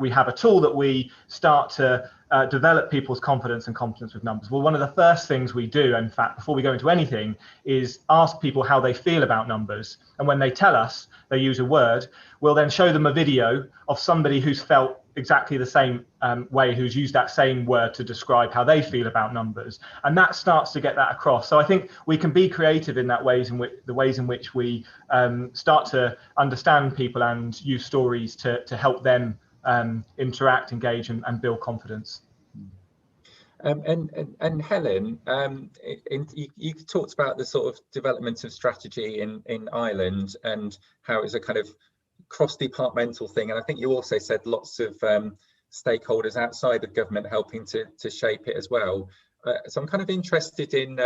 have a tool that we start to develop people's confidence and competence with numbers. Well, one of the first things we do, in fact, before we go into anything, is ask people how they feel about numbers. And when they tell us, they use a word, we'll then show them a video of somebody who's felt exactly the same way, who's used that same word to describe how they feel about numbers, and that starts to get that across. So I think we can be creative in the ways in which we start to understand people and use stories to help them interact, engage, and build confidence.
And Helen, you talked about the sort of development of strategy in Ireland and how it's a kind of cross-departmental thing, and I think you also said lots of stakeholders outside of government helping to shape it as well. So I'm kind of interested in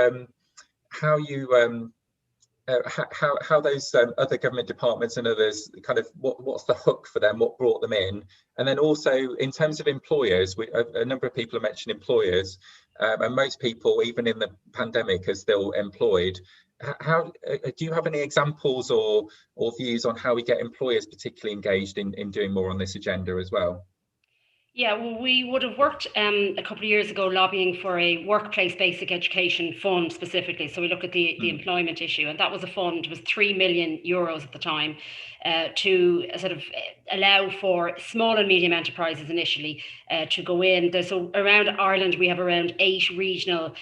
how you how those other government departments and others kind of what's the hook for them, what brought them in, and then also in terms of employers, a number of people have mentioned employers, and most people, even in the pandemic, are still employed. How do you have any examples or views on how we get employers particularly engaged in doing more on this agenda as well?
Yeah, well, we would have worked a couple of years ago lobbying for a workplace basic education fund specifically. So we look at the employment issue, and that was a fund, it was €3 million at the time, to sort of allow for small and medium enterprises initially to go in. So around Ireland, we have around 8 regional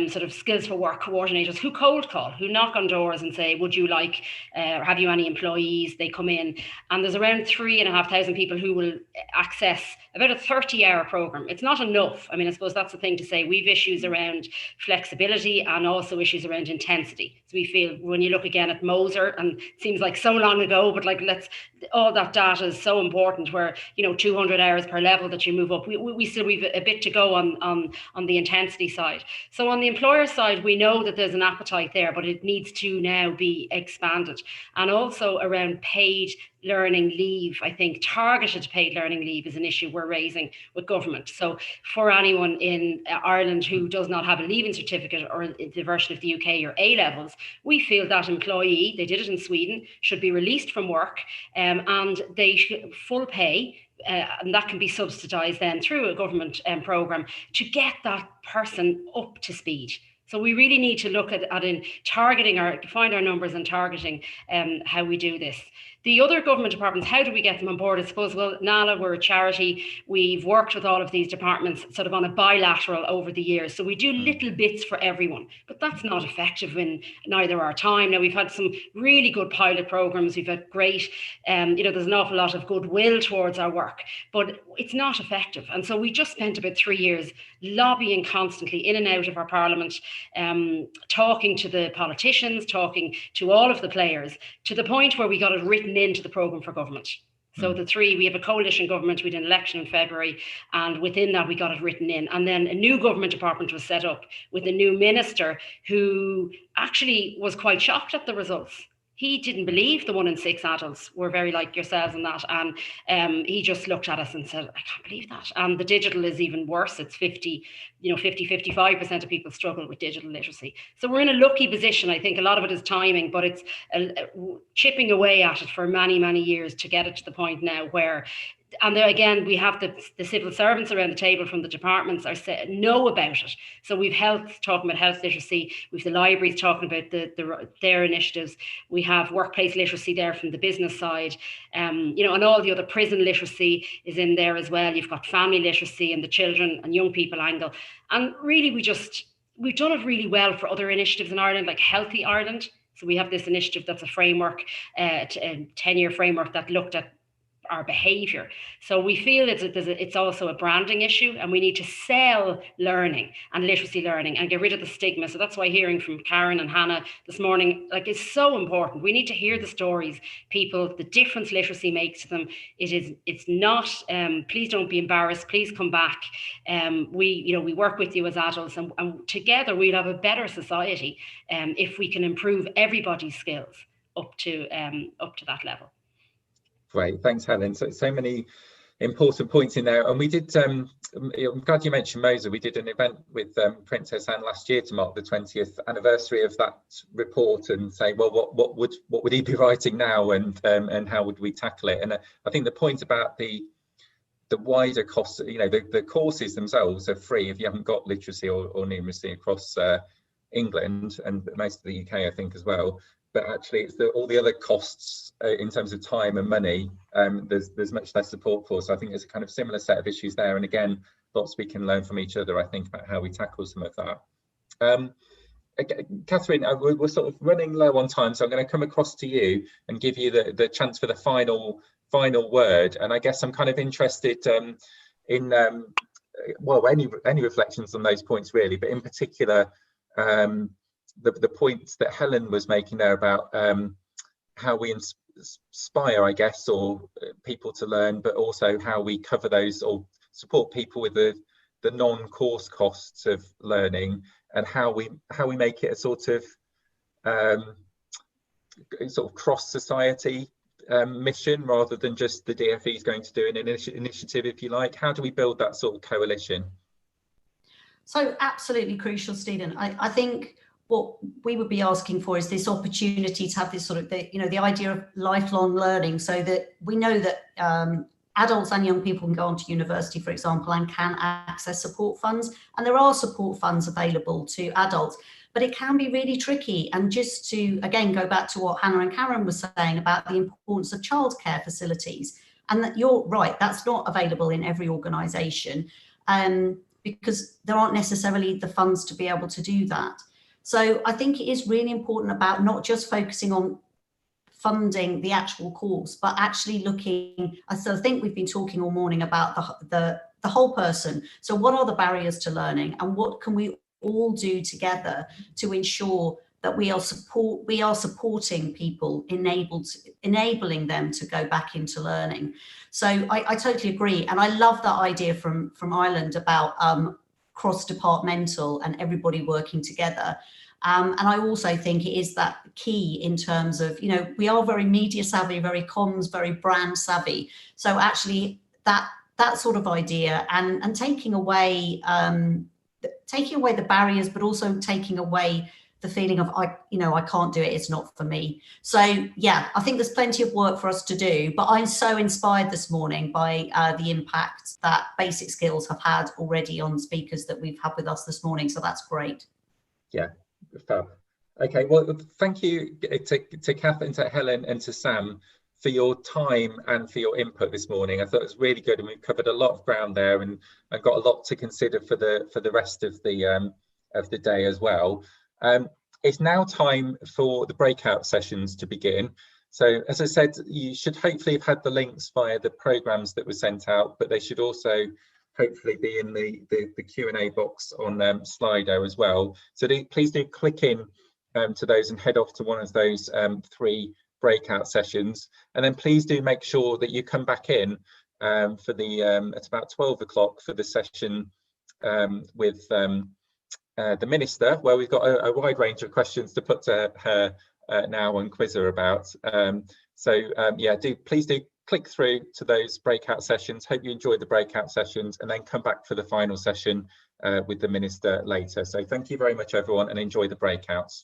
sort of skills for work coordinators who cold call, who knock on doors and say, would you like, or have you any employees? They come in, and there's around 3,500 people who will access about a 30-hour program. It's not enough. I mean, I suppose that's the thing to say. We've issues around flexibility and also issues around intensity. So we feel when you look again at Moser, and it seems like so long ago, but like all that data is so important, where 200 hours per level that you move up. We still have a bit to go on the intensity side. So on the employer side, we know that there's an appetite there, but it needs to now be expanded. And also around paid learning leave, I think targeted paid learning leave is an issue we're raising with government. So for anyone in Ireland who does not have a leaving certificate or the version of the UK or A levels, we feel that employee, they did it in Sweden, should be released from work and they should full pay. And that can be subsidised then through a government programme to get that person up to speed. So we really need to look at in targeting find our numbers and targeting how we do this. The other government departments, how do we get them on board? I suppose, well, NALA, we're a charity. We've worked with all of these departments sort of on a bilateral over the years. So we do little bits for everyone, but that's not effective in neither our time. Now, we've had some really good pilot programs. We've had great, there's an awful lot of goodwill towards our work, but it's not effective. And so we just spent about 3 years lobbying constantly in and out of our parliament, talking to the politicians, talking to all of the players, to the point where we got it written into the programme for government. So we have a coalition government, we did an election in February, and within that we got it written in. And then a new government department was set up with a new minister who actually was quite shocked at the results. He didn't believe the 1 in 6 adults were very like yourselves and that. And he just looked at us and said, I can't believe that. And the digital is even worse. It's 55% of people struggle with digital literacy. So we're in a lucky position. I think a lot of it is timing, but it's chipping away at it for many, many years to get it to the point now where and there again, we have the civil servants around the table from the departments know about it. So we've health talking about health literacy. We've the libraries talking about their initiatives. We have workplace literacy there from the business side. You know, and all the other prison literacy is in there as well. You've got family literacy and the children and young people angle. And really, we've done it really well for other initiatives in Ireland, like Healthy Ireland. So we have this initiative that's a framework, a 10-year framework that looked at our behavior. So we feel it's also a branding issue, and we need to sell learning and literacy learning and get rid of the stigma. So that's why hearing from Karen and Hannah this morning, like, is so important. We need to hear the stories, people, the difference literacy makes to them. It's not, please don't be embarrassed, please come back. We work with you as adults, and together we'll have a better society if we can improve everybody's skills up to that level.
Great, thanks, Helen. So many important points in there, and we did. I'm glad you mentioned Moser. We did an event with Princess Anne last year to mark the 20th anniversary of that report, and say, well, what would he be writing now, and how would we tackle it? And I think the point about the wider costs, you know, the courses themselves are free if you haven't got literacy or numeracy across England and most of the UK, I think, as well. But actually, it's all the other costs in terms of time and money. There's much less support for. So I think there's a kind of similar set of issues there. And again, lots we can learn from each other, I think, about how we tackle some of that. Catherine, we're sort of running low on time, so I'm going to come across to you and give you the chance for the final word. And I guess I'm kind of interested in well, any reflections on those points, really, but in particular, the points that Helen was making there about how we inspire, I guess, or people to learn, but also how we cover those or support people with the non-course costs of learning, and how we make it a sort of cross society mission, rather than just the DfE is going to do an initiative, if you like. How do we build that sort of coalition?
So absolutely crucial, Stephen. I think what we would be asking for is this opportunity to have this sort of, the idea of lifelong learning, so that we know that adults and young people can go on to university, for example, and can access support funds. And there are support funds available to adults, but it can be really tricky. And just to, again, go back to what Hannah and Karen were saying about the importance of childcare facilities, and that you're right, that's not available in every organisation, because there aren't necessarily the funds to be able to do that. So I think it is really important about not just focusing on funding the actual course, but actually looking, so I think we've been talking all morning about the whole person. So what are the barriers to learning, and what can we all do together to ensure that we are supporting people, enabling them to go back into learning. So I totally agree. And I love that idea from Ireland about cross-departmental and everybody working together. And I also think it is that key in terms of, we are very media savvy, very comms, very brand savvy. So actually that sort of idea, and taking away the barriers, but also taking away the feeling of, I can't do it, it's not for me. So yeah, I think there's plenty of work for us to do, but I'm so inspired this morning by the impact that basic skills have had already on speakers that we've had with us this morning. So that's great.
Yeah, fab. Okay, well, thank you to Kath and to Helen and to Sam for your time and for your input this morning. I thought it was really good, and we've covered a lot of ground there, and got a lot to consider for the rest of the day as well. It's now time for the breakout sessions to begin. So as I said, you should hopefully have had the links via the programs that were sent out, but they should also hopefully be in the Q&A box on Slido as well. So please do click in to those and head off to one of those 3 breakout sessions. And then please do make sure that you come back in for the, it's about 12 o'clock for the session with the Minister, where we've got a wide range of questions to put to her now and quiz her about. Yeah, please do click through to those breakout sessions. Hope you enjoyed the breakout sessions, and then come back for the final session with the Minister later. So thank you very much, everyone, and enjoy the breakouts.